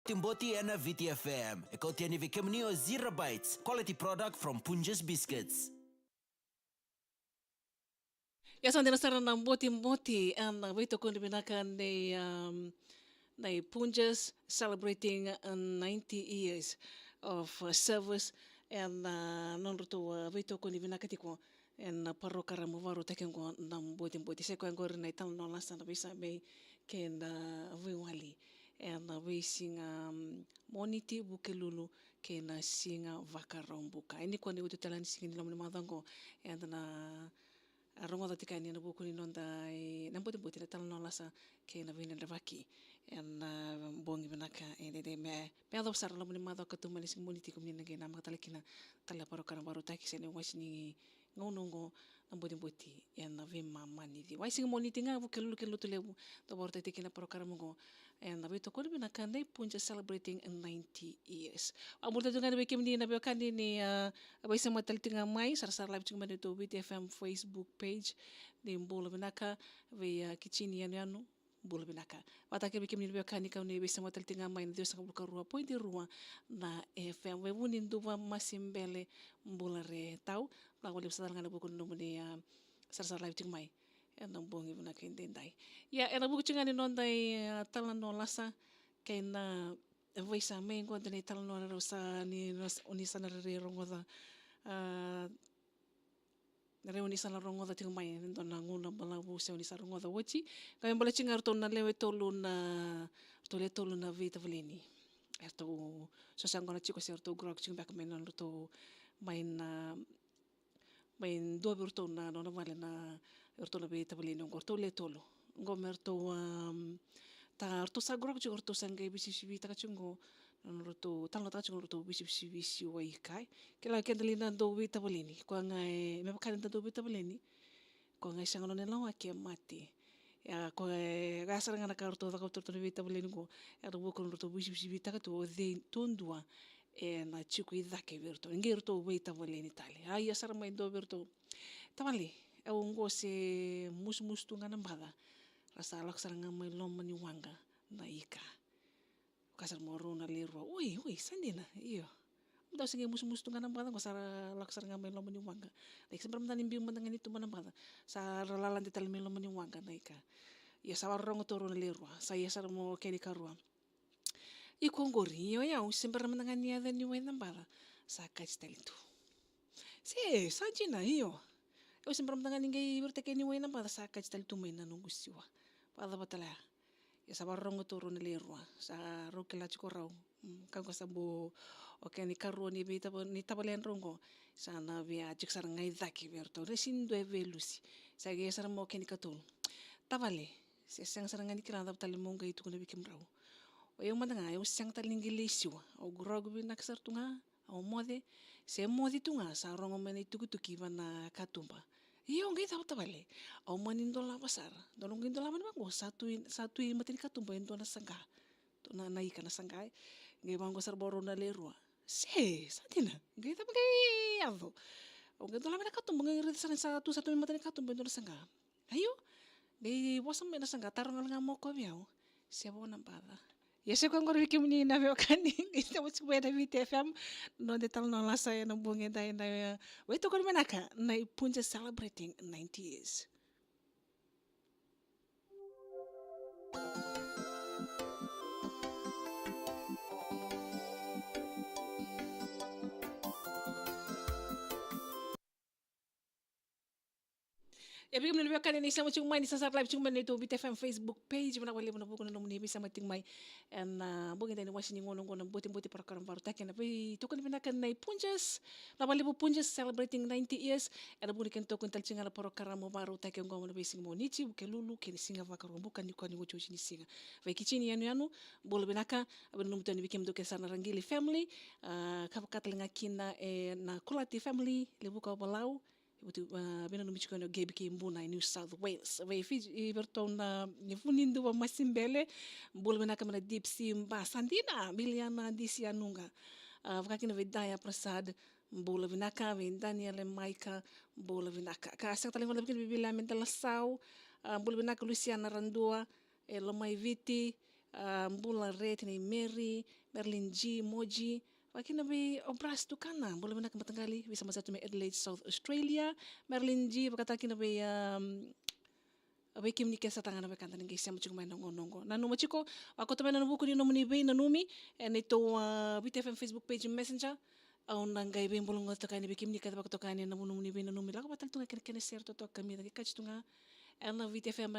Timboti na VTFM. E contiene Vikemnio Zero Bites, quality product from Punjas Biscuits. Yes, and then started on Boti and we took on the Binakan the Punjas celebrating 90 years of service and non to we took on the Binakatiko and Parokara Movaru taking on Boti second go in Ital no last and Visa Bay can Viwali and we sing Moniti Bukelulu can sing Vakarombuka. Any one would tell and sing Lomadango and rongoda tika ni nabuko ni nonda nambuti na tala no lasa ke na vina vaki en bongi benaka de me ado sar lo ni mado ka tumani sing moniti ko ni nge na makatala kina tala paro kana baro taki se ne wasni ngonongo nambuti en na vima mani di wai sing moniti nga bu kelu tule to borte tikina paro kana mongo en na vito ko ni benaka nei punja celebrating 90 years amulta dunga be kimni na be kandi ni abai sama taltinga mai sar live chung mane to BTFM Facebook page de mbola benaka ve kichini yanu mbola benaka wata ke bikim ni be kani ka ne be sama taltinga mai de sa bulka rua point de rua na FM we wuni nduva masimbele mbola re tau la wali sa ngana buku no ne sar live chung mai en bongi benaka indai ya era buku chingani non dai talano lasa kaina voi sa me enquanto ne talano rosa ni unisa na re rongoda reuni sala rongo da tingmai ndona nguna bala bu se uni sala rongo da wochi ka mbala chingar to na lewe tolu na vita valeni erto so sangona chiko se erto grok ching back men to main do berto na no vale na erto na vita valeni ngorto le tolu ngomerto ta erto sa grok ching erto sangai bisi vita ka chingo roto talo ta chungo roto bisi wai kai kela kendalina do vita bolini ko ngai me bakal do vita bolini ko ngai sangono ne lawa ke mati ya ko ga saranga na karto da karto vita bolini ko ya do ko roto bisi vita ka to de tondua e na chiku idake verto ngir to vita bolini tali ai ya sarma do verto tamali e ngo se mus tunga na mbada rasa lak saranga mai lomani wanga na ika kasar moro na lirwa ui sandina iyo muda singe mus tunga na bada ko sara laksar ngamay lomani wanga like sembra mtani mbiu mandangan itu mana bada sa lalan de tal lomani wanga naika ya sa warong toro na lirwa sa ya sar mo keni karua i kongori yo ya sembra mandangan ni ada ni wena bada sa kachtel itu se sa jina iyo eu sembra mandangan ninguém verte que ni wena bada sa kachtel tu mena nungusiwa bada batala ya sabar rongo turu ni lirwa sa rokela chikorau kango sabo oke ni karu ni bita ni tabalen rongo sa na via chiksar ngai daki verto resindo evelusi sa ge sar mo ke ni katul tabale se sang sar ngani kira dap tali monga itu kuna bikim rau o eu mandanga eu sang tali ngilisiwa o grog bi naksar tunga o mode se modi tunga sa rongo meni tukutuki bana katumba iyo ngai tabale au manindo la pasar dolong indo la mango satu materi katumba indo na sangka to na naika na sangka ngai mango sar boro na lerua se satina ngai ngai avo au ngai dola katumba ngai rit satu materi katumba indo na sangka ayo ngai wasam na sangka tarong nga moko biao se bona pada ya se kongor wiki muni na veo kani ita what's where VTFM no de tal no la saya no bunge dai na we to menaka na punja celebrating 90 years. Ya bigam nilwe kan ni sama chung mai ni sasar live chung mai to BTFM Facebook page mana wali mana buku nomu ni bisa mating mai en bukan tadi wasi ni ngono boti para karam baru tak na pi to kan bina kan nai punjas na wali bu punjas celebrating 90 years era bukan kan to kan tal chinga para karam baru tak ngomo na bising mo nichi buke lulu ke singa vakaro bukan ni kwani wucho ni singa vai kichini yanu bol binaka abin num tani bikem do ke sana rangili family kapkat lenga kina na kulati family lebu ka balau bina numi chikono gebi ke mbuna New South Wales vai fi berton na nifunindo wa masimbele bol bina kamera deep sea mba sandina miliana disi anunga vakakina vedaya prasad bola vinaka vin Daniel Maika bola vinaka ka sa talingon bikin bibila mental sau bola vinaka Luciana Randua Lomai Viti Mbola rete ni Mary, Merlin G, Moji, Wakina be obras tu kana, boleh mana kematanggali bisa masa tu me Adelaide, South Australia, Merlin G, bakata kina be abe kim ni kesa tangana be kanta ningi siamo chiku mai nongo. Nanu machiko, ako também nanu buku ni nomini be nanumi, and ito BTFM Facebook page Messenger, au nangai be bolong tokai ni be kim ni kata bak tokai ni namu nomini be nanumi. Lago batal tunga kene share to kami dagi kach tunga, ela BTFM